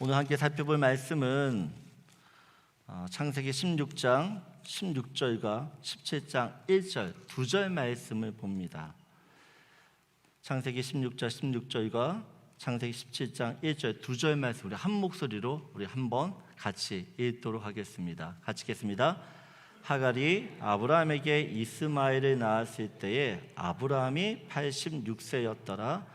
오늘 함께 살펴볼 말씀은 창세기 16장 16절과 17장 1절 두 절 말씀을 봅니다. 창세기 16장 16절과 창세기 17장 1절 두 절 말씀 우리 한 목소리로 우리 한번 같이 읽도록 하겠습니다. 같이 읽겠습니다. 하갈이 아브라함에게 이스마엘을 낳았을 때에 아브라함이 86세였더라.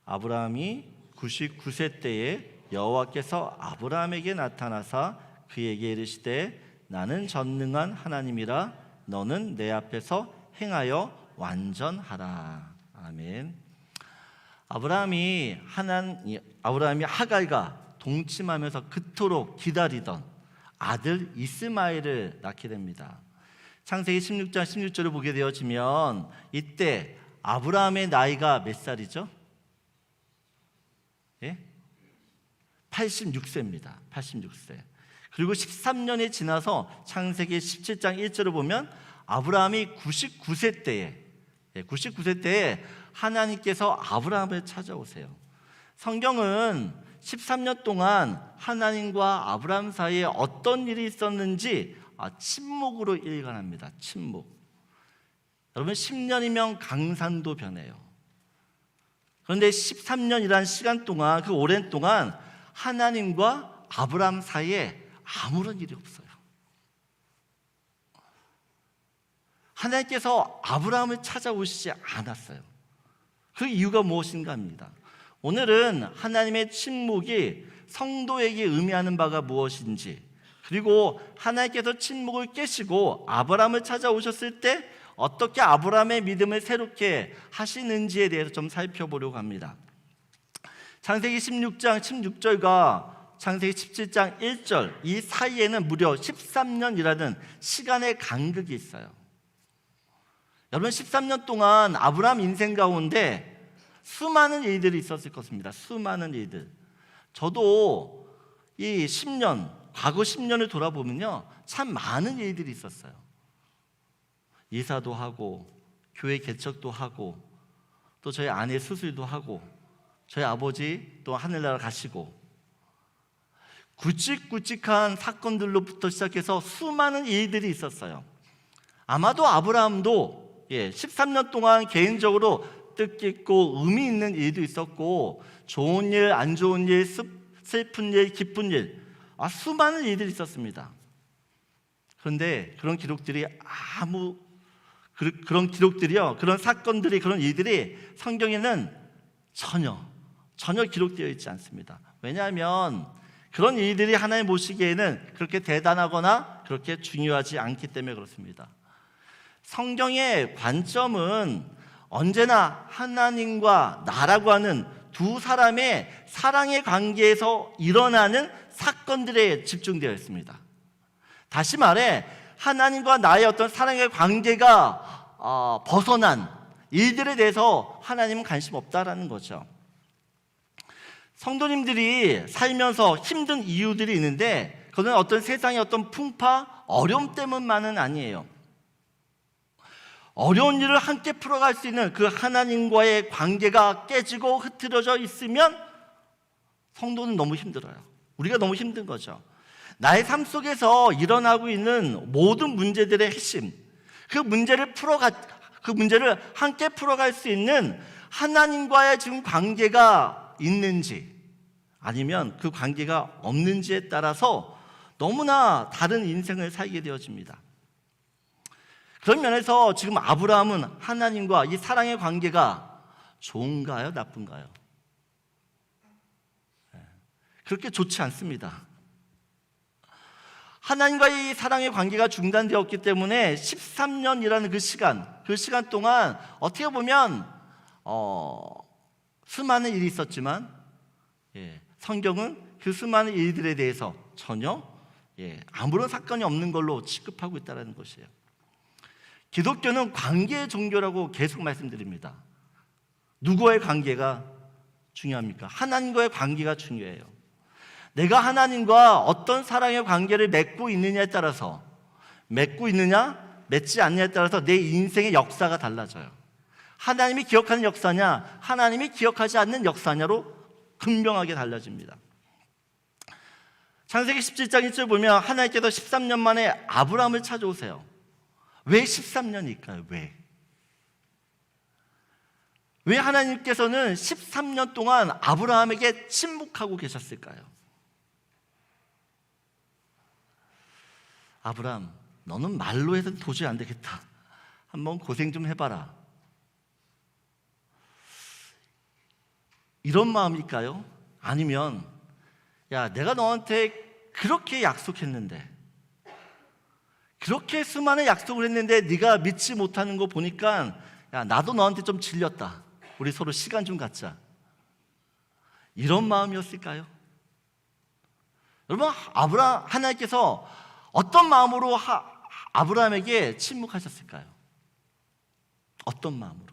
아브라함이 99세 때에 여호와께서 아브라함에게 나타나사 그에게 이르시되 나는 전능한 하나님이라 너는 내 앞에서 행하여 완전하라. 아멘. 아브라함이 하갈과 동침하면서 그토록 기다리던 아들 이스마엘을 낳게 됩니다. 창세기 16장 16절을 보게 되어지면 이때 아브라함의 나이가 몇 살이죠? 86세입니다. 86세. 그리고 13년이 지나서 창세기 17장 1절을 보면 아브라함이 99세 때에 하나님께서 아브라함을 찾아오세요. 성경은 13년 동안 하나님과 아브라함 사이에 어떤 일이 있었는지 침묵으로 일관합니다. 침묵. 여러분 10년이면 강산도 변해요. 그런데 13년이라는 시간 동안, 그 오랜 동안 하나님과 아브라함 사이에 아무런 일이 없어요. 하나님께서 아브라함을 찾아오시지 않았어요. 그 이유가 무엇인가 합니다. 오늘은 하나님의 침묵이 성도에게 의미하는 바가 무엇인지, 그리고 하나님께서 침묵을 깨시고 아브라함을 찾아오셨을 때 어떻게 아브라함의 믿음을 새롭게 하시는지에 대해서 좀 살펴보려고 합니다. 창세기 16장 16절과 창세기 17장 1절 이 사이에는 무려 13년이라는 시간의 간극이 있어요. 여러분 13년 동안 아브라함 인생 가운데 수많은 일들이 있었을 것입니다. 수많은 일들. 저도 이 10년, 과거 10년을 돌아보면요 참 많은 일들이 있었어요. 이사도 하고 교회 개척도 하고 또 저희 아내 수술도 하고 저희 아버지 또 하늘나라 가시고 굵직굵직한 사건들로부터 시작해서 수많은 일들이 있었어요. 아마도 아브라함도 13년 동안 개인적으로 뜻깊고 의미 있는 일도 있었고 좋은 일, 안 좋은 일, 슬픈 일, 기쁜 일 수많은 일들이 있었습니다. 그런데 그런 기록들이요, 그런 사건들이, 그런 일들이 성경에는 전혀 기록되어 있지 않습니다. 왜냐하면 그런 일들이 하나님 보시기에는 그렇게 대단하거나 그렇게 중요하지 않기 때문에 그렇습니다. 성경의 관점은 언제나 하나님과 나라고 하는 두 사람의 사랑의 관계에서 일어나는 사건들에 집중되어 있습니다. 다시 말해 하나님과 나의 어떤 사랑의 관계가 벗어난 일들에 대해서 하나님은 관심 없다라는 거죠. 성도님들이 살면서 힘든 이유들이 있는데 그건 어떤 세상의 어떤 풍파, 어려움 때문만은 아니에요. 어려운 일을 함께 풀어갈 수 있는 그 하나님과의 관계가 깨지고 흐트러져 있으면 성도는 너무 힘들어요. 우리가 너무 힘든 거죠. 나의 삶 속에서 일어나고 있는 모든 문제들의 핵심, 그 문제를 함께 풀어갈 수 있는 하나님과의 지금 관계가 있는지 아니면 그 관계가 없는지에 따라서 너무나 다른 인생을 살게 되어집니다. 그런 면에서 지금 아브라함은 하나님과 이 사랑의 관계가 좋은가요? 나쁜가요? 그렇게 좋지 않습니다. 하나님과 이 사랑의 관계가 중단되었기 때문에 13년이라는 그 시간 동안 어떻게 보면 수많은 일이 있었지만 성경은 그 수많은 일들에 대해서 전혀 아무런 사건이 없는 걸로 취급하고 있다는 것이에요. 기독교는 관계의 종교라고 계속 말씀드립니다. 누구와의 관계가 중요합니까? 하나님과의 관계가 중요해요. 내가 하나님과 어떤 사랑의 관계를 맺고 있느냐에 따라서, 맺고 있느냐 맺지 않느냐에 따라서 내 인생의 역사가 달라져요. 하나님이 기억하는 역사냐 하나님이 기억하지 않는 역사냐로 분명하게 달라집니다. 창세기 17장 1절 보면 하나님께서 13년 만에 아브라함을 찾아오세요. 왜 13년일까요? 왜 하나님께서는 13년 동안 아브라함에게 침묵하고 계셨을까요? 아브라함, 너는 말로 해서 도저히 안 되겠다. 한번 고생 좀 해봐라. 이런 마음일까요? 아니면 야, 내가 너한테 그렇게 약속했는데, 그렇게 수많은 약속을 했는데 네가 믿지 못하는 거 보니까 야, 나도 너한테 좀 질렸다. 우리 서로 시간 좀 갖자. 이런 마음이었을까요? 여러분, 하나님께서 어떤 마음으로 아브라함에게 침묵하셨을까요? 어떤 마음으로?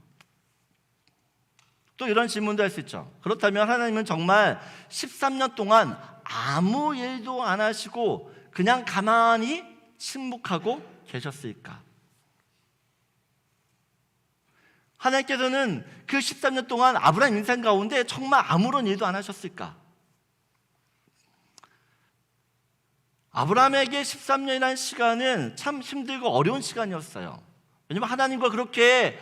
또 이런 질문도 할 수 있죠. 그렇다면 하나님은 정말 13년 동안 아무 일도 안 하시고 그냥 가만히 침묵하고 계셨을까? 하나님께서는 그 13년 동안 아브라함 인생 가운데 정말 아무런 일도 안 하셨을까? 아브라함에게 13년이라는 시간은 참 힘들고 어려운 시간이었어요. 왜냐하면 하나님과 그렇게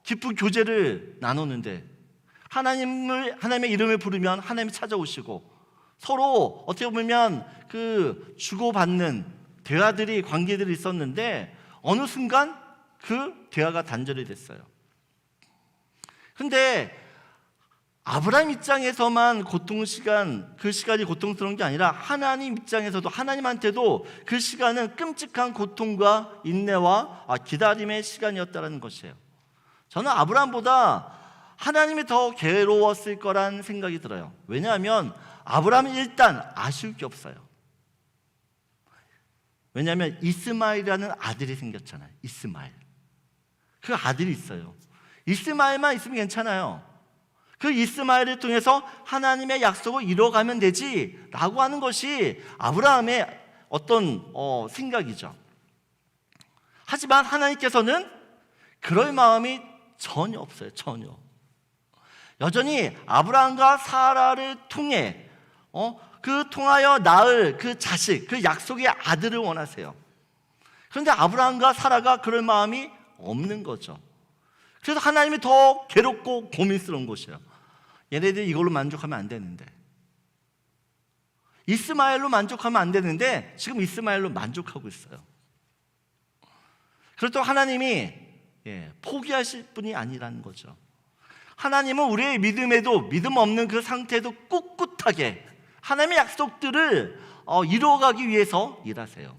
깊은 교제를 나누는데, 하나님의 이름을 부르면 하나님이 찾아오시고, 서로 어떻게 보면 그 주고받는 대화들이, 관계들이 있었는데 어느 순간 그 대화가 단절이 됐어요. 근데 아브라함 입장에서만 그 시간이 고통스러운 게 아니라 하나님 입장에서도, 하나님한테도 그 시간은 끔찍한 고통과 인내와 기다림의 시간이었다는 것이에요. 저는 아브라함보다 하나님이 더 괴로웠을 거란 생각이 들어요. 왜냐하면 아브라함은 일단 아쉬울 게 없어요. 왜냐하면 이스마엘이라는 아들이 생겼잖아요. 이스마엘. 그 아들이 있어요. 이스마엘만 있으면 괜찮아요. 그 이스마엘을 통해서 하나님의 약속을 이뤄가면 되지 라고 하는 것이 아브라함의 어떤 생각이죠. 하지만 하나님께서는 그럴 마음이 전혀 없어요. 전혀. 여전히 아브라함과 사라를 통해 통하여 낳을 그 자식, 그 약속의 아들을 원하세요. 그런데 아브라함과 사라가 그럴 마음이 없는 거죠. 그래서 하나님이 더 괴롭고 고민스러운 것이에요. 얘네들이 이걸로 만족하면 안 되는데, 이스마엘로 만족하면 안 되는데 지금 이스마엘로 만족하고 있어요. 그렇다고 하나님이 포기하실 분이 아니라는 거죠. 하나님은 우리의 믿음에도, 믿음 없는 그 상태에도 꿋꿋하게 하나님의 약속들을 이루어가기 위해서 일하세요.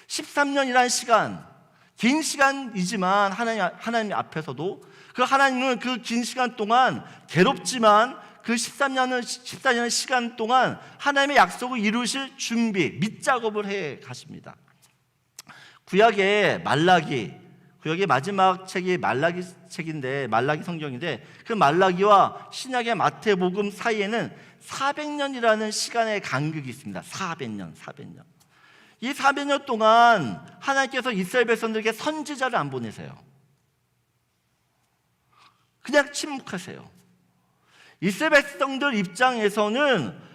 13년이라는 시간, 긴 시간이지만 하나님 앞에서도 하나님은 그 긴 시간 동안 괴롭지만 그 14년 시간 동안 하나님의 약속을 이루실 준비, 밑작업을 해 가십니다. 구약의 마지막 책이 말라기 책인데, 말라기 성경인데, 그 말라기와 신약의 마태복음 사이에는 400년이라는 시간의 간격이 있습니다. 400년. 이 400년 동안 하나님께서 이스라엘 백성들에게 선지자를 안 보내세요. 그냥 침묵하세요. 이스라엘 백성들 입장에서는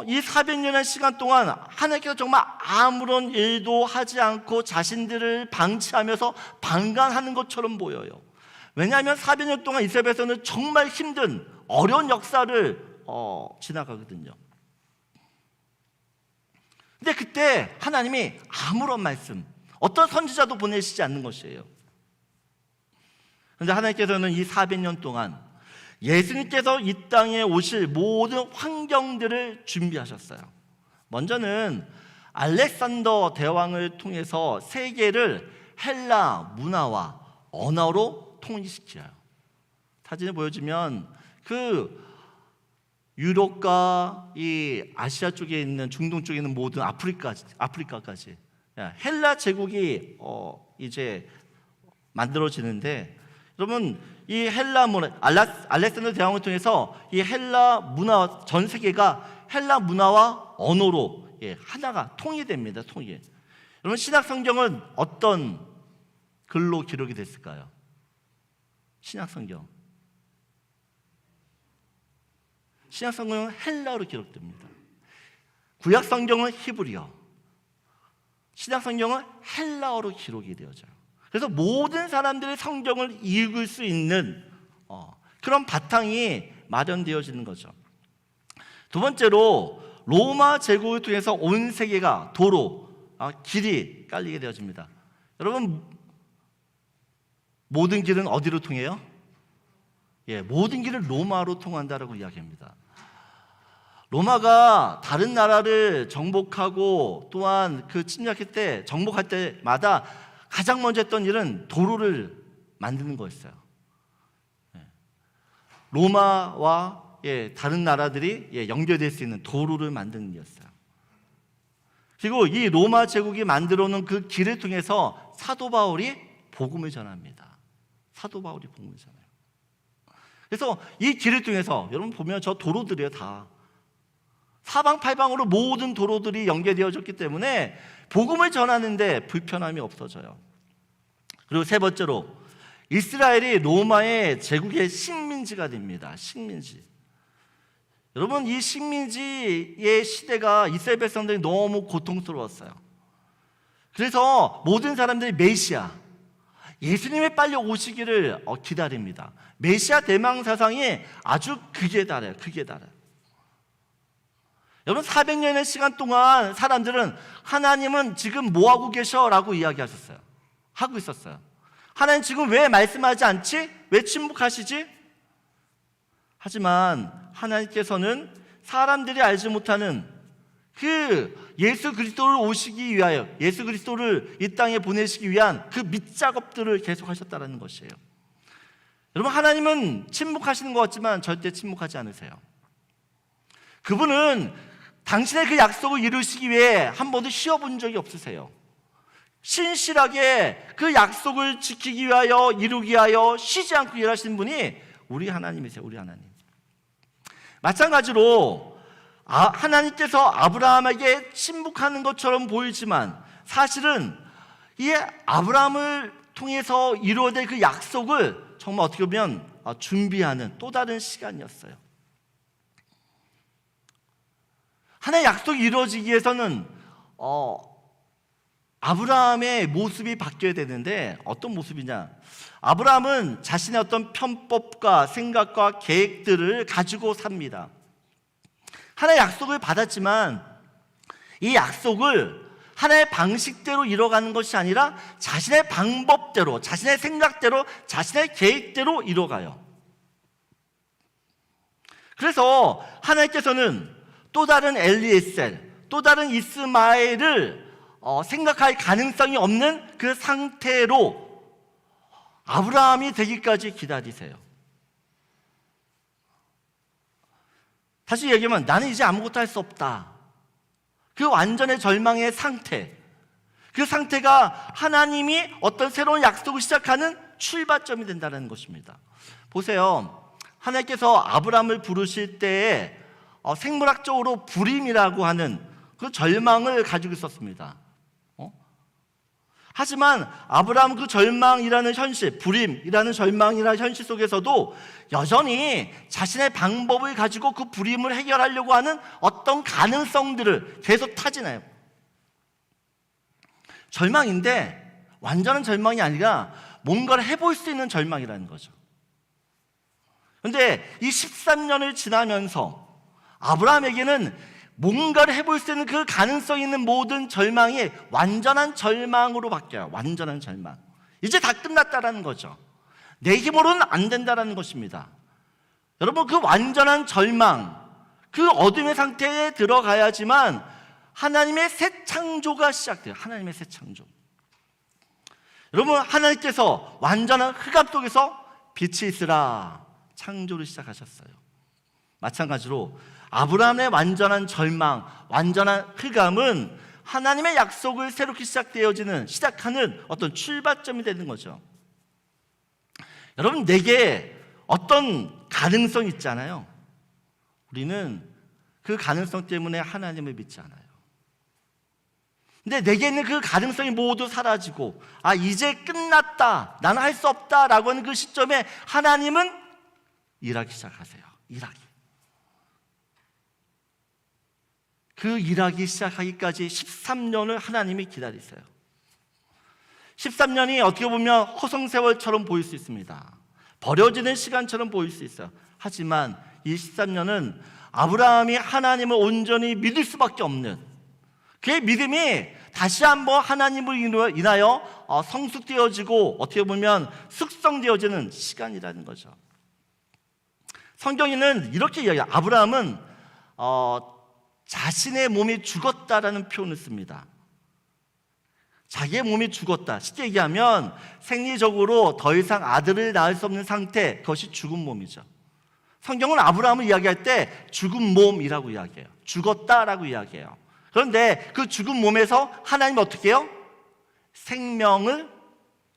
이 400년의 시간 동안 하나님께서 정말 아무런 일도 하지 않고 자신들을 방치하면서 방관하는 것처럼 보여요. 왜냐하면 400년 동안 이스라엘 백성은 정말 힘든 어려운 역사를 지나가거든요. 근데 그때 하나님이 아무런 말씀, 어떤 선지자도 보내시지 않는 것이에요. 그런데 하나님께서는 이 400년 동안 예수님께서 이 땅에 오실 모든 환경들을 준비하셨어요. 먼저는 알렉산더 대왕을 통해서 세계를 헬라 문화와 언어로 통일시켜요. 사진을 보여주면 그 유럽과 이 아시아 쪽에 있는, 중동 쪽에 있는 모든 아프리카까지 헬라 제국이 이제 만들어지는데, 여러분 이 헬라 문화, 알렉산더 대왕을 통해서 이 헬라 문화, 전 세계가 헬라 문화와 언어로 하나가 통일됩니다. 통일. 여러분 신약 성경은 어떤 글로 기록이 됐을까요? 신약 성경은 헬라어로 기록됩니다. 구약 성경은 히브리어, 신약 성경은 헬라어로 기록이 되어져요. 그래서 모든 사람들이 성경을 읽을 수 있는 그런 바탕이 마련되어지는 거죠. 두 번째로 로마 제국을 통해서 온 세계가 도로, 길이 깔리게 되어집니다. 여러분, 모든 길은 어디로 통해요? 모든 길은 로마로 통한다라고 이야기합니다. 로마가 다른 나라를 정복하고 또한 그 침략할 때, 정복할 때마다 가장 먼저 했던 일은 도로를 만드는 거였어요. 로마와 다른 나라들이 연결될 수 있는 도로를 만드는 일이었어요. 그리고 이 로마 제국이 만들어 놓은 그 길을 통해서 사도 바울이 복음을 전합니다. 사도 바울이 복음을 전해요. 그래서 이 길을 통해서 여러분 보면 저 도로들이에요. 다 사방팔방으로 모든 도로들이 연결되어졌기 때문에 복음을 전하는데 불편함이 없어져요. 그리고 세 번째로 이스라엘이 로마의 제국의 식민지가 됩니다. 식민지. 여러분, 이 식민지의 시대가 이스라엘 백성들이 너무 고통스러웠어요. 그래서 모든 사람들이 메시아, 예수님이 빨리 오시기를 기다립니다. 메시아 대망 사상이 아주 극에 달해요. 극에 달해요. 여러분, 400년의 시간 동안 사람들은 하나님은 지금 뭐하고 계셔? 라고 이야기하셨어요. 하고 있었어요. 하나님 지금 왜 말씀하지 않지? 왜 침묵하시지? 하지만 하나님께서는 사람들이 알지 못하는 그 예수 그리스도를 오시기 위하여, 예수 그리스도를 이 땅에 보내시기 위한 그 밑작업들을 계속하셨다는 것이에요. 여러분, 하나님은 침묵하시는 것 같지만 절대 침묵하지 않으세요. 그분은 당신의 그 약속을 이루시기 위해 한 번도 쉬어본 적이 없으세요. 신실하게 그 약속을 지키기 위하여, 이루기 위하여 쉬지 않고 일하시는 분이 우리 하나님이세요. 우리 하나님. 마찬가지로 하나님께서 아브라함에게 침묵하는 것처럼 보이지만 사실은 이 아브라함을 통해서 이루어질 그 약속을 정말 어떻게 보면 준비하는 또 다른 시간이었어요. 하나님의 약속이 이루어지기 위해서는 아브라함의 모습이 바뀌어야 되는데 어떤 모습이냐? 아브라함은 자신의 어떤 편법과 생각과 계획들을 가지고 삽니다. 하나의 약속을 받았지만 이 약속을 하나의 방식대로 이뤄가는 것이 아니라 자신의 방법대로, 자신의 생각대로, 자신의 계획대로 이뤄가요. 그래서 하나님께서는 또 다른 엘리에셀, 또 다른 이스마엘을 생각할 가능성이 없는 그 상태로 아브라함이 되기까지 기다리세요. 다시 얘기하면 나는 이제 아무것도 할 수 없다. 그 완전의 절망의 상태, 그 상태가 하나님이 어떤 새로운 약속을 시작하는 출발점이 된다는 것입니다. 보세요, 하나님께서 아브라함을 부르실 때에 생물학적으로 불임이라고 하는 그 절망을 가지고 있었습니다. 하지만 아브라함 그 절망이라는 현실, 불임이라는 절망이라는 현실 속에서도 여전히 자신의 방법을 가지고 그 불임을 해결하려고 하는 어떤 가능성들을 계속 타진해요. 절망인데 완전한 절망이 아니라 뭔가를 해볼 수 있는 절망이라는 거죠. 그런데 이 13년을 지나면서 아브라함에게는 뭔가를 해볼 수 있는 그 가능성이 있는 모든 절망이 완전한 절망으로 바뀌어요. 완전한 절망. 이제 다 끝났다라는 거죠. 내 힘으로는 안 된다라는 것입니다. 여러분, 그 완전한 절망, 그 어둠의 상태에 들어가야지만 하나님의 새 창조가 시작돼요. 하나님의 새 창조. 여러분, 하나님께서 완전한 흑암 속에서 빛이 있으라 창조를 시작하셨어요. 마찬가지로 아브라함의 완전한 절망, 완전한 흑암은 하나님의 약속을 새롭게 시작하는 어떤 출발점이 되는 거죠. 여러분, 내게 어떤 가능성이 있잖아요. 우리는 그 가능성 때문에 하나님을 믿지 않아요. 근데 내게 있는 그 가능성이 모두 사라지고 이제 끝났다, 나는 할 수 없다라고 하는 그 시점에 하나님은 일하기 시작하세요. 일하기. 그 일하기 시작하기까지 13년을 하나님이 기다리세요. 13년이 어떻게 보면 허송세월처럼 보일 수 있습니다. 버려지는 시간처럼 보일 수 있어요. 하지만 이 13년은 아브라함이 하나님을 온전히 믿을 수밖에 없는, 그의 믿음이 다시 한번 하나님을 인하여 성숙되어지고 어떻게 보면 숙성되어지는 시간이라는 거죠. 성경에는 이렇게 이야기해요. 아브라함은 자신의 몸이 죽었다라는 표현을 씁니다. 자기의 몸이 죽었다. 쉽게 얘기하면 생리적으로 더 이상 아들을 낳을 수 없는 상태, 그것이 죽은 몸이죠. 성경은 아브라함을 이야기할 때 죽은 몸이라고 이야기해요. 죽었다라고 이야기해요. 그런데 그 죽은 몸에서 하나님 어떻게 해요? 생명을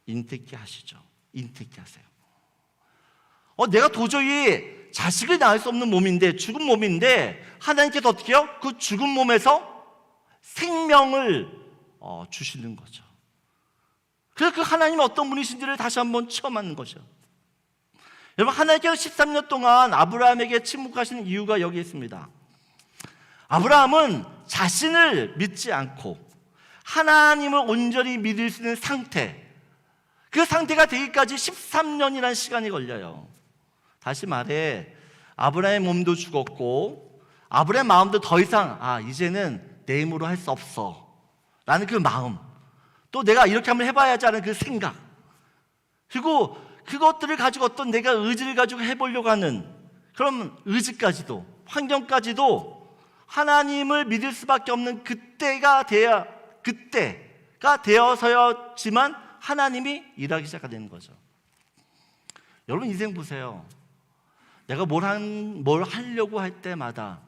인택케 하시죠. 인택케 하세요. 내가 도저히 자식을 낳을 수 없는 몸인데, 죽은 몸인데 하나님께서 어떻게 해요? 그 죽은 몸에서 생명을 주시는 거죠. 그래서 그 하나님이 어떤 분이신지를 다시 한번 체험하는 거죠. 여러분, 하나님께서 13년 동안 아브라함에게 침묵하시는 이유가 여기 있습니다. 아브라함은 자신을 믿지 않고 하나님을 온전히 믿을 수 있는 상태, 그 상태가 되기까지 13년이라는 시간이 걸려요. 다시 말해, 아브라함의 몸도 죽었고 아브라함의 마음도 더 이상 이제는 내 힘으로 할 수 없어 라는 그 마음, 또 내가 이렇게 한번 해봐야지 하는 그 생각, 그리고 그것들을 가지고 어떤 내가 의지를 가지고 해보려고 하는 그런 의지까지도, 환경까지도 하나님을 믿을 수밖에 없는 그때가 되어서였지만 하나님이 일하기 시작하는 거죠. 여러분, 인생 보세요. 내가 뭘 하려고 할 때마다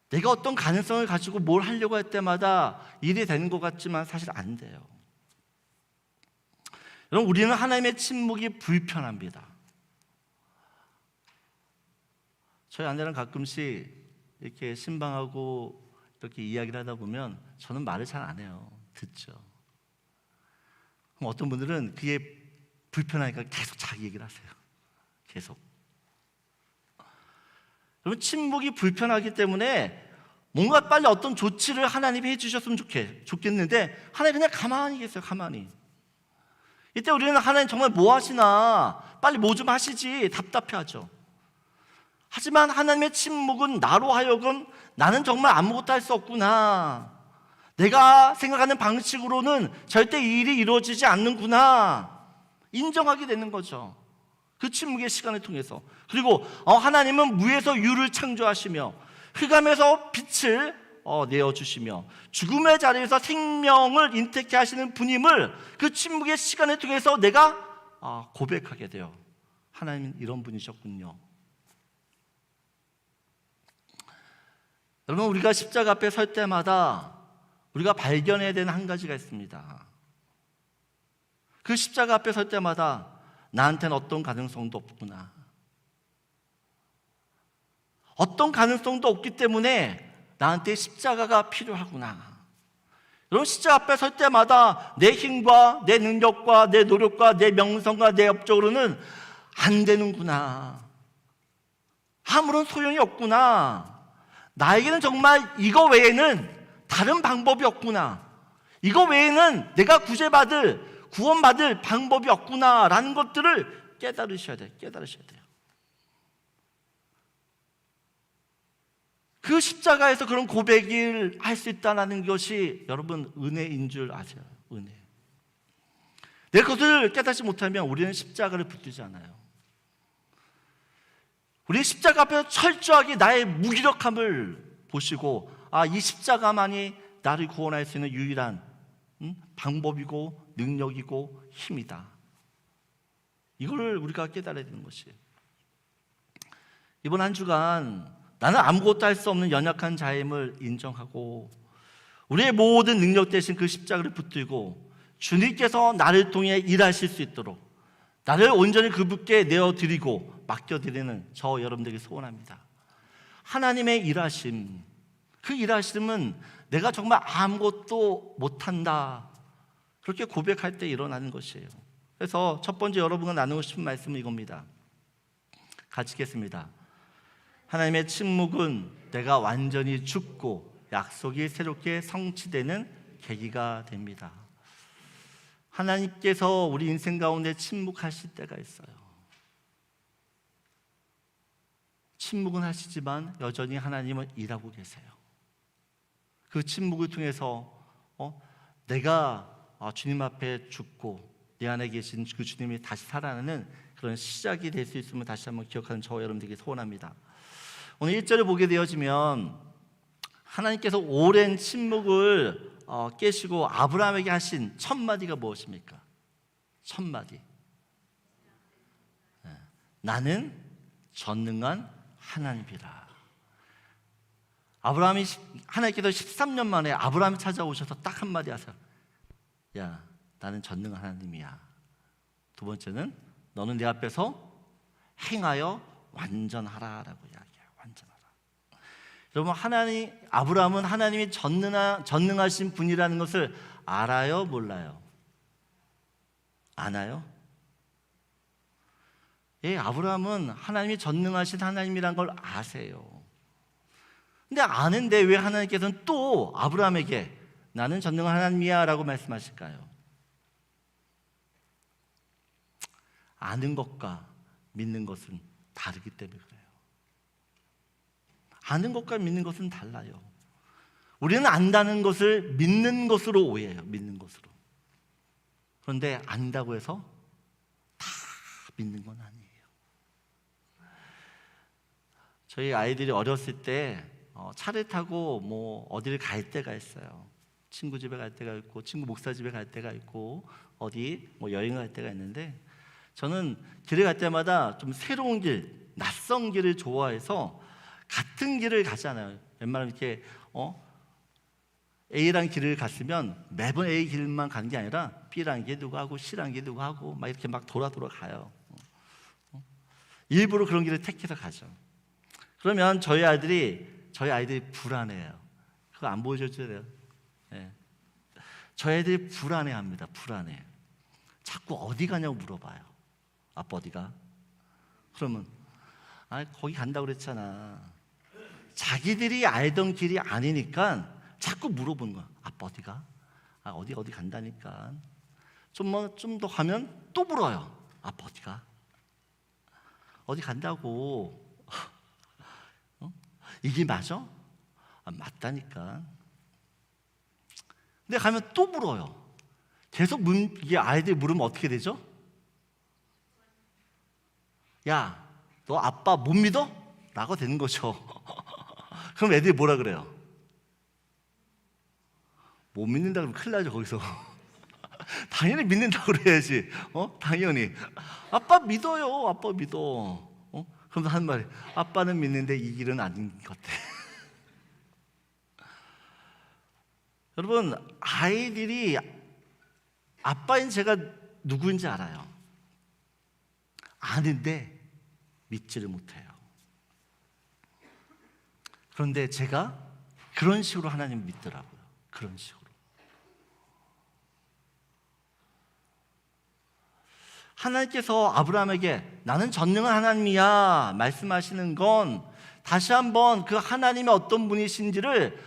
내가 어떤 가능성을 가지고 뭘 하려고 할 때마다 일이 되는 것 같지만 사실 안 돼요. 여러분, 우리는 하나님의 침묵이 불편합니다. 저희 아내랑 가끔씩 이렇게 신방하고 이렇게 이야기를 하다 보면 저는 말을 잘 안 해요. 듣죠. 그럼 어떤 분들은 그게 불편하니까 계속 자기 얘기를 하세요. 계속. 여러분, 침묵이 불편하기 때문에 뭔가 빨리 어떤 조치를 하나님이 해주셨으면 좋겠는데 하나님 그냥 가만히 계세요. 가만히. 이때 우리는 하나님 정말 뭐 하시나, 빨리 뭐 좀 하시지, 답답해하죠. 하지만 하나님의 침묵은 나로 하여금 나는 정말 아무것도 할 수 없구나, 내가 생각하는 방식으로는 절대 이 일이 이루어지지 않는구나 인정하게 되는 거죠. 그 침묵의 시간을 통해서. 그리고 하나님은 무에서 유를 창조하시며 흑암에서 빛을 내어주시며 죽음의 자리에서 생명을 인택케 하시는 분임을 그 침묵의 시간을 통해서 내가 고백하게 돼요. 하나님은 이런 분이셨군요. 여러분, 우리가 십자가 앞에 설 때마다 우리가 발견해야 되는 한 가지가 있습니다. 그 십자가 앞에 설 때마다 나한테는 어떤 가능성도 없구나, 어떤 가능성도 없기 때문에 나한테 십자가가 필요하구나. 여러분, 십자가 앞에 설 때마다 내 힘과 내 능력과 내 노력과 내 명성과 내 업적으로는 안 되는구나, 아무런 소용이 없구나, 나에게는 정말 이거 외에는 다른 방법이 없구나, 이거 외에는 내가 구원받을 방법이 없구나라는 것들을 깨달으셔야 돼요. 그 십자가에서 그런 고백을 할 수 있다는 것이 여러분 은혜인 줄 아세요? 은혜. 내가 그것을 깨닫지 못하면 우리는 십자가를 붙들지 않아요. 우리 십자가 앞에서 철저하게 나의 무기력함을 보시고 이 십자가만이 나를 구원할 수 있는 유일한 방법이고 능력이고 힘이다, 이걸 우리가 깨달아야 되는 것이에요. 이번 한 주간 나는 아무것도 할 수 없는 연약한 자임을 인정하고 우리의 모든 능력 대신 그 십자가를 붙들고 주님께서 나를 통해 일하실 수 있도록 나를 온전히 그분께 내어드리고 맡겨드리는 저 여러분들에게 소원합니다. 하나님의 일하심, 그 일하심은 내가 정말 아무것도 못한다 그렇게 고백할 때 일어나는 것이에요. 그래서 첫 번째 여러분과 나누고 싶은 말씀은 이겁니다. 같이 읽겠습니다. 하나님의 침묵은 내가 완전히 죽고 약속이 새롭게 성취되는 계기가 됩니다. 하나님께서 우리 인생 가운데 침묵하실 때가 있어요. 침묵은 하시지만 여전히 하나님은 일하고 계세요. 그 침묵을 통해서 내가 주님 앞에 죽고 내 안에 계신 그 주님이 다시 살아나는 그런 시작이 될 수 있음을 다시 한번 기억하는 저와 여러분들에게 소원합니다. 오늘 1절을 보게 되어지면 하나님께서 오랜 침묵을 깨시고 아브라함에게 하신 첫 마디가 무엇입니까? 첫 마디. 나는 전능한 하나님이라. 아브라함이 하나님께서 13년 만에 아브라함이 찾아오셔서 딱 한마디 하세요. 야, 나는 전능한 하나님이야. 두 번째는 너는 내 앞에서 행하여 완전하라라고 이야기해요. 완전하라. 여러분, 아브라함은 하나님이 전능하신 분이라는 것을 알아요, 몰라요? 아나요? 예, 아브라함은 하나님이 전능하신 하나님이란 걸 아세요. 근데 아는데 왜 하나님께서는 또 아브라함에게 나는 전능한 하나님이야 라고 말씀하실까요? 아는 것과 믿는 것은 다르기 때문에 그래요. 아는 것과 믿는 것은 달라요. 우리는 안다는 것을 믿는 것으로 오해해요. 믿는 것으로. 그런데 안다고 해서 다 믿는 건 아니에요. 저희 아이들이 어렸을 때 차를 타고 어디를 갈 때가 있어요. 친구 집에 갈 때가 있고 친구 목사 집에 갈 때가 있고 어디 여행을 갈 때가 있는데, 저는 길을 갈 때마다 좀 새로운 길, 낯선 길을 좋아해서 같은 길을 가잖아요. 웬만하면 이렇게 A라는 길을 갔으면 매번 A 길만 가는 게 아니라 B라는 게 누구 하고 C라는 게 누구 하고 막 이렇게 막 돌아 가요. 일부러 그런 길을 택해서 가죠. 그러면 저희 아이들이 불안해요. 그거 안 보여줘도 돼요. 네. 저희 애들이 불안해합니다. 불안해. 자꾸 어디 가냐고 물어봐요. 아빠 어디가? 그러면 거기 간다고 그랬잖아. 자기들이 알던 길이 아니니까 자꾸 물어보는 거야. 아빠 어디가? 어디 간다니까. 좀 더 가면 또 물어요. 아빠 어디가? 어디 간다고. 이게 맞아? 맞다니까. 근데 가면 또 물어요. 계속 이게 아이들이 물으면 어떻게 되죠? 야, 너 아빠 못 믿어? 라고 되는 거죠. 그럼 애들이 뭐라 그래요? 못 믿는다 그러면 큰일 나죠, 거기서. 당연히 믿는다고 그래야지. 당연히. 아빠 믿어요. 아빠 믿어. 그럼 한 말이, 아빠는 믿는데 이 길은 아닌 것 같아. 여러분, 아이들이 아빠인 제가 누구인지 알아요. 아는데 믿지를 못해요. 그런데 제가 그런 식으로 하나님 믿더라고요. 그런 식으로. 하나님께서 아브라함에게 나는 전능한 하나님이야 말씀하시는 건 다시 한번 그 하나님이 어떤 분이신지를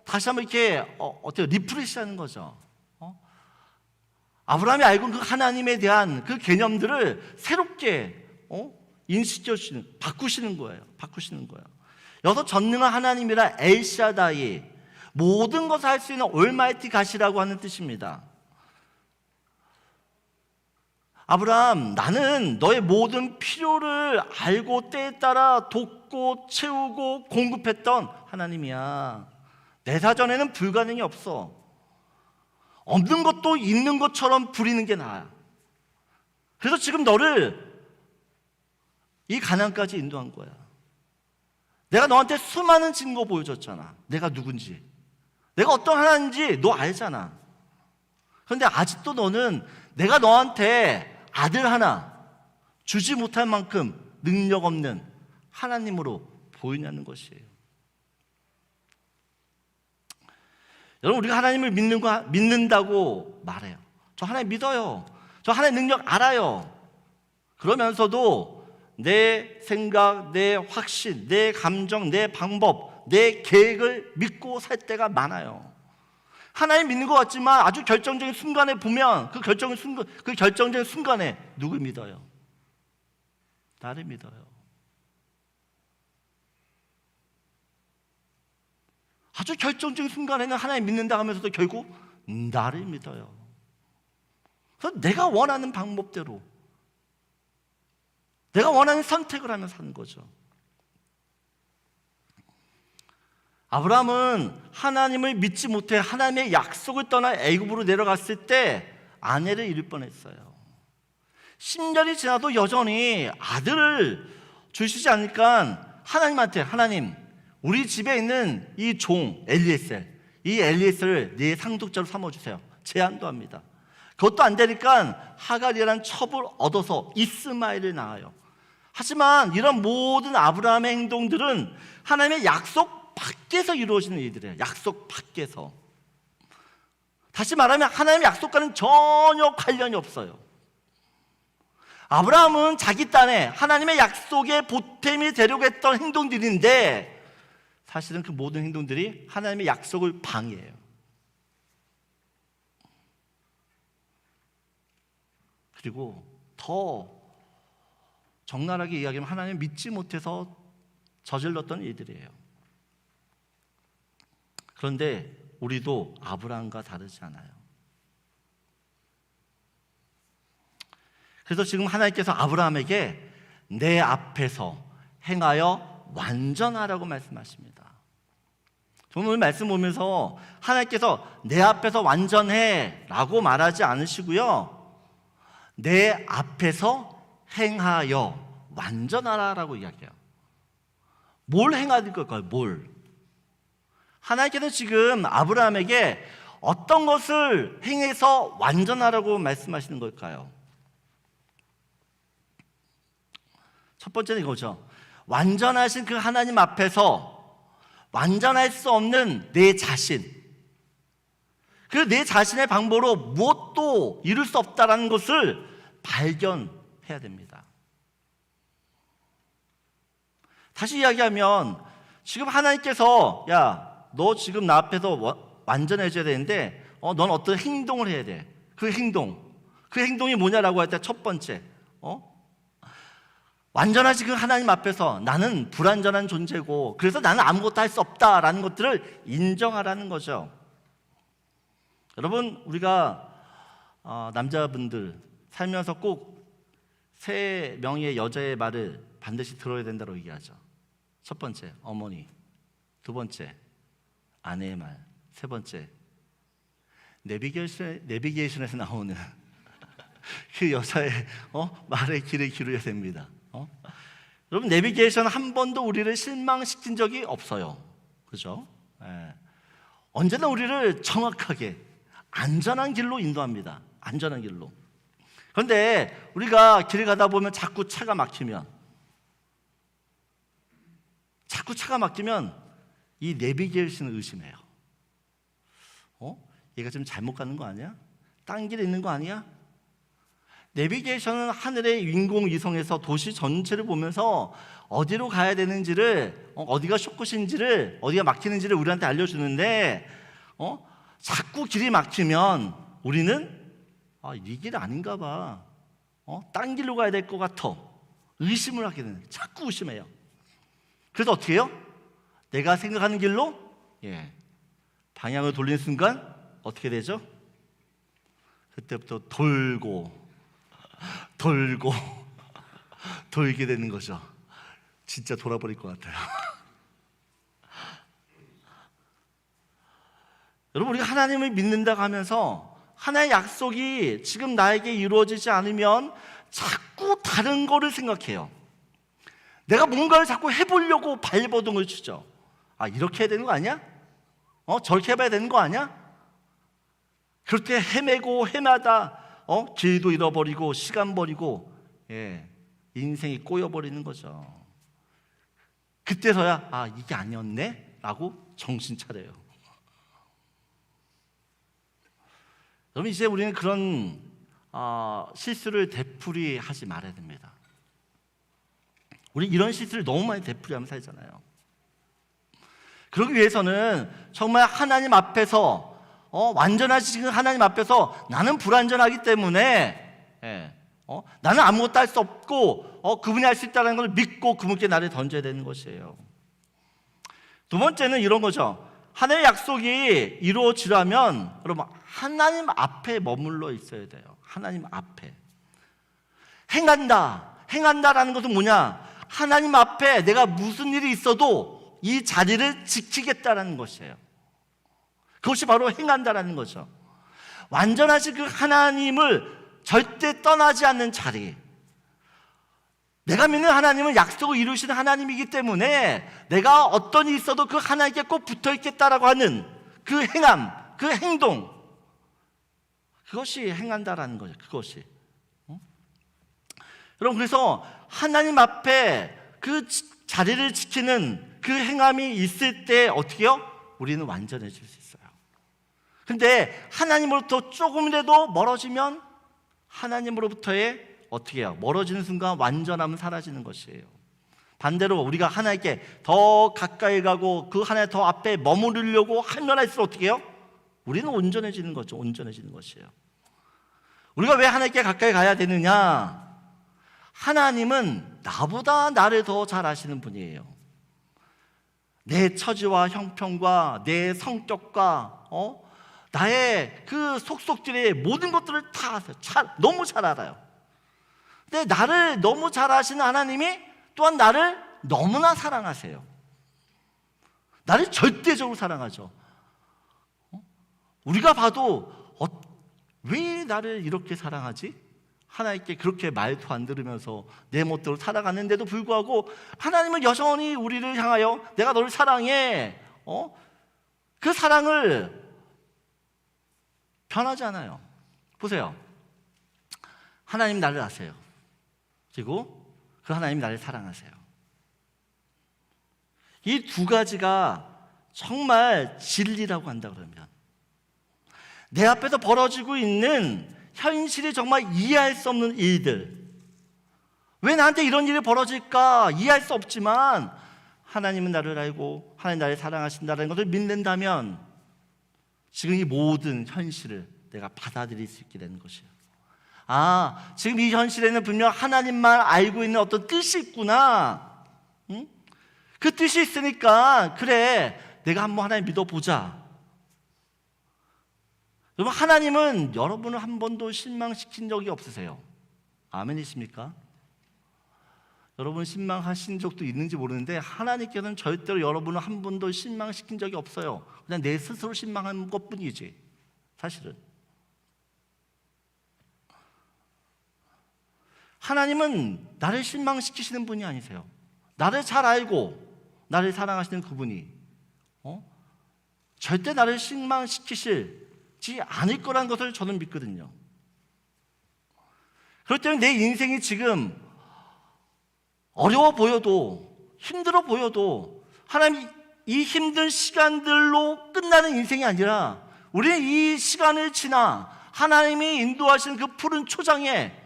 다시 한번 이렇게 어떻게 리프레시하는 거죠. 아브라함이 알고 있는 그 하나님에 대한 그 개념들을 새롭게 인식시키시는, 바꾸시는 거예요. 여기서 전능한 하나님이라 엘샤다이, 모든 것을 할 수 있는 올마이티 가시라고 하는 뜻입니다. 아브라함, 나는 너의 모든 필요를 알고 때에 따라 돕고 채우고 공급했던 하나님이야. 내 사전에는 불가능이 없어. 없는 것도 있는 것처럼 부리는 게 나아. 그래서 지금 너를 이 가나안까지 인도한 거야. 내가 너한테 수많은 증거 보여줬잖아. 내가 누군지, 내가 어떤 하나님인지 너 알잖아. 그런데 아직도 너는 내가 너한테 아들 하나 주지 못할 만큼 능력 없는 하나님으로 보이냐는 것이에요. 여러분, 우리가 하나님을 믿는다고 말해요. 저 하나님 믿어요. 저 하나님 능력 알아요. 그러면서도 내 생각, 내 확신, 내 감정, 내 방법, 내 계획을 믿고 살 때가 많아요. 하나님 믿는 것 같지만 아주 결정적인 순간에 보면 그 결정적인 순간에 누굴 믿어요? 나를 믿어요. 아주 결정적인 순간에는 하나님 믿는다 하면서도 결국 나를 믿어요. 그래서 내가 원하는 방법대로, 내가 원하는 선택을 하면서 사는 거죠. 아브라함은 하나님을 믿지 못해 하나님의 약속을 떠나 애굽으로 내려갔을 때 아내를 잃을 뻔했어요. 10년이 지나도 여전히 아들을 주시지 않으니까 하나님한테, 하나님, 우리 집에 있는 이 종 이 엘리에셀을 네 상속자로 삼아주세요. 제안도 합니다. 그것도 안 되니까 하갈이라는 첩을 얻어서 이스마엘을 낳아요. 하지만 이런 모든 아브라함의 행동들은 하나님의 약속 밖에서 이루어지는 일들이에요. 약속 밖에서. 다시 말하면 하나님의 약속과는 전혀 관련이 없어요. 아브라함은 자기 딴에 하나님의 약속에 보탬이 되려고 했던 행동들인데 사실은 그 모든 행동들이 하나님의 약속을 방해해요. 그리고 더 적나라하게 이야기하면 하나님을 믿지 못해서 저질렀던 일들이에요. 그런데 우리도 아브라함과 다르지 않아요. 그래서 지금 하나님께서 아브라함에게 내 앞에서 행하여 완전하라고 말씀하십니다. 저는 오늘 말씀 보면서 하나님께서 내 앞에서 완전해 라고 말하지 않으시고요, 내 앞에서 행하여 완전하라 라고 이야기해요. 뭘 행하는 걸까요? 뭘? 하나님께서 지금 아브라함에게 어떤 것을 행해서 완전하라고 말씀하시는 걸까요? 첫 번째는 이거죠. 완전하신 그 하나님 앞에서 완전할 수 없는 내 자신, 그 내 자신의 방법으로 무엇도 이룰 수 없다는 것을 발견해야 됩니다. 다시 이야기하면 지금 하나님께서 야, 너 지금 나 앞에서 완전해져야 되는데 넌 어떤 행동을 해야 돼. 그 행동이 뭐냐라고 할 때 첫 번째, 완전하신 그 하나님 앞에서 나는 불완전한 존재고 그래서 나는 아무것도 할 수 없다라는 것들을 인정하라는 거죠. 여러분, 우리가 남자분들 살면서 꼭 세 명의 여자의 말을 반드시 들어야 된다고 얘기하죠. 첫 번째, 어머니. 두 번째, 아내의 말. 세 번째, 내비게이션에서 나오는 그 여자의 말에 귀를 기울여야 됩니다. 여러분, 내비게이션 한 번도 우리를 실망시킨 적이 없어요. 그죠? 언제나 우리를 정확하게 안전한 길로 인도합니다. 안전한 길로. 그런데 우리가 길을 가다 보면 자꾸 차가 막히면 이 내비게이션을 의심해요. 얘가 지금 잘못 가는 거 아니야? 딴 길에 있는 거 아니야? 내비게이션은 하늘의 인공위성에서 도시 전체를 보면서 어디로 가야 되는지를, 어디가 숏끝인지를, 어디가 막히는지를 우리한테 알려주는데 자꾸 길이 막히면 우리는 이 길 아닌가 봐, 딴 길로 가야 될 것 같아, 의심을 하게 되는, 자꾸 의심해요. 그래서 어떻게 해요? 내가 생각하는 길로 방향을 돌리는 순간 어떻게 되죠? 그때부터 돌게 되는 거죠. 진짜 돌아버릴 것 같아요. 여러분, 우리가 하나님을 믿는다고 하면서 하나의 약속이 지금 나에게 이루어지지 않으면 자꾸 다른 거를 생각해요. 내가 뭔가를 자꾸 해보려고 발버둥을 치죠. 이렇게 해야 되는 거 아니야? 저렇게 해봐야 되는 거 아니야? 그렇게 헤매고 헤매다 길도 잃어버리고 시간 버리고 인생이 꼬여버리는 거죠. 그때서야 이게 아니었네? 라고 정신 차려요. 여러분, 이제 우리는 그런 실수를 되풀이하지 말아야 됩니다. 우리 이런 실수를 너무 많이 되풀이하며 살잖아요. 그러기 위해서는 정말 하나님 앞에서 완전하신 하나님 앞에서 나는 불완전하기 때문에 나는 아무것도 할 수 없고 그분이 할 수 있다는 걸 믿고 그분께 나를 던져야 되는 것이에요. 두 번째는 이런 거죠. 하나님의 약속이 이루어지려면 여러분 하나님 앞에 머물러 있어야 돼요. 하나님 앞에 행한다라는 것은 뭐냐? 하나님 앞에 내가 무슨 일이 있어도 이 자리를 지키겠다라는 것이에요. 그것이 바로 행한다라는 거죠. 완전하신 그 하나님을 절대 떠나지 않는 자리. 내가 믿는 하나님은 약속을 이루시는 하나님이기 때문에 내가 어떤 일이 있어도 그 하나님께 꼭 붙어 있겠다라고 하는 그 행함, 그 행동, 그것이 행한다라는 거죠. 그것이. 여러분, 그래서 하나님 앞에 그 자리를 지키는 그 행함이 있을 때 어떻게 해요? 우리는 완전해질 수 있어요. 근데 하나님으로부터 조금이라도 멀어지면 하나님으로부터의 어떻게 해요? 멀어지는 순간 완전함은 사라지는 것이에요. 반대로 우리가 하나님께 더 가까이 가고 그 하나님 더 앞에 머무르려고 하면 할수록 어떻게 해요? 우리는 온전해지는 거죠. 온전해지는 것이에요. 우리가 왜 하나님께 가까이 가야 되느냐? 하나님은 나보다 나를 더 잘 아시는 분이에요. 내 처지와 형편과 내 성격과 나의 그 속속들의 모든 것들을 다 너무 잘 알아요. 근데 나를 너무 잘 아시는 하나님이 또한 나를 너무나 사랑하세요. 나를 절대적으로 사랑하죠. 우리가 봐도 왜 나를 이렇게 사랑하지? 하나님께 그렇게 말도 안 들으면서 내 멋대로 살아가는데도 불구하고 하나님은 여전히 우리를 향하여 내가 너를 사랑해. 그 사랑을 변하지 않아요. 보세요. 하나님 나를 아세요. 그리고 그 하나님 나를 사랑하세요. 이 두 가지가 정말 진리라고 한다 그러면 내 앞에서 벌어지고 있는 현실이 정말 이해할 수 없는 일들, 왜 나한테 이런 일이 벌어질까 이해할 수 없지만 하나님은 나를 알고 하나님 나를 사랑하신다는 것을 믿는다면 지금 이 모든 현실을 내가 받아들일 수 있게 되는 것이에요. 지금 이 현실에는 분명 하나님만 알고 있는 어떤 뜻이 있구나. 그 뜻이 있으니까 그래 내가 한번 하나님 믿어보자. 여러분, 하나님은 여러분을 한 번도 실망시킨 적이 없으세요. 아멘이십니까? 여러분 실망하신 적도 있는지 모르는데 하나님께서는 절대로 여러분을 한 번도 실망시킨 적이 없어요. 그냥 내 스스로 실망한 것뿐이지 사실은. 하나님은 나를 실망시키시는 분이 아니세요. 나를 잘 알고 나를 사랑하시는 그분이 절대 나를 실망시키시지 않을 거라는 것을 저는 믿거든요. 그렇기 때문에 내 인생이 지금 어려워 보여도 힘들어 보여도 하나님 이 힘든 시간들로 끝나는 인생이 아니라 우리는 이 시간을 지나 하나님이 인도하시는 그 푸른 초장에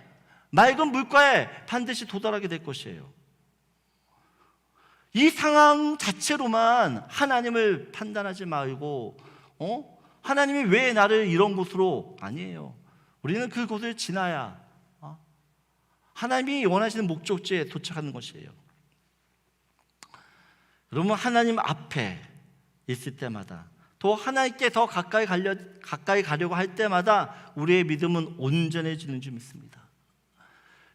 맑은 물가에 반드시 도달하게 될 것이에요. 이 상황 자체로만 하나님을 판단하지 말고 하나님이 왜 나를 이런 곳으로 아니에요. 우리는 그곳을 지나야 하나님이 원하시는 목적지에 도착하는 것이에요. 여러분, 하나님 앞에 있을 때마다 또 하나님께 더 가까이 가려고 할 때마다 우리의 믿음은 온전해지는 줄 믿습니다.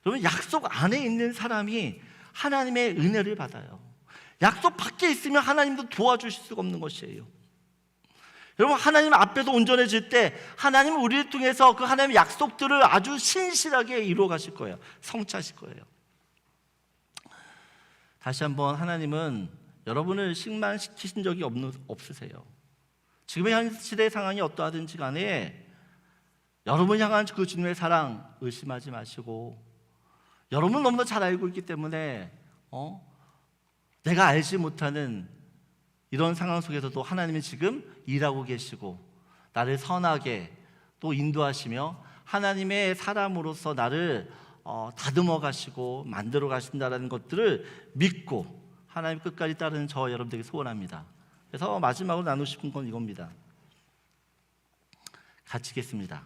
여러분, 약속 안에 있는 사람이 하나님의 은혜를 받아요. 약속 밖에 있으면 하나님도 도와주실 수가 없는 것이에요. 여러분, 하나님 앞에서 온전해질 때 하나님은 우리를 통해서 그 하나님의 약속들을 아주 신실하게 이루어 가실 거예요. 성취하실 거예요. 다시 한번, 하나님은 여러분을 실망시키신 적이 없으세요. 지금의 현실의 상황이 어떠하든지 간에 여러분 향한 그 주님의 사랑 의심하지 마시고, 여러분 너무나 잘 알고 있기 때문에 내가 알지 못하는 이런 상황 속에서도 하나님이 지금 일하고 계시고 나를 선하게 또 인도하시며 하나님의 사람으로서 나를 다듬어 가시고 만들어 가신다라는 것들을 믿고 하나님 끝까지 따르는 저 여러분들에게 소원합니다. 그래서 마지막으로 나누고 싶은 건 이겁니다. 같이 읽겠습니다.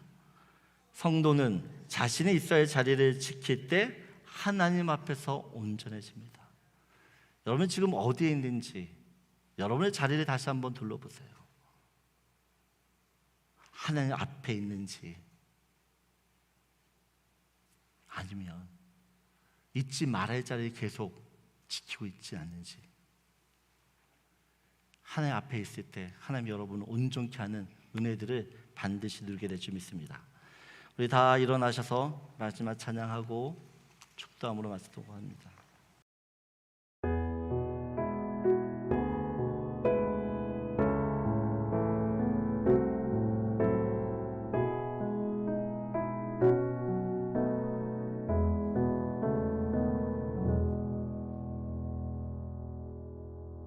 성도는 자신이 있어야 할 자리를 지킬 때 하나님 앞에서 온전해집니다. 여러분 지금 어디에 있는지 여러분의 자리를 다시 한번 둘러보세요. 하나님 앞에 있는지 아니면 잊지 말아야 할 자리를 계속 지키고 있지 않는지. 하나님 앞에 있을 때 하나님 여러분을 온전케 하는 은혜들을 반드시 누리게 될 줄 믿습니다. 우리 다 일어나셔서 마지막 찬양하고 축도함으로 마치도록 합니다.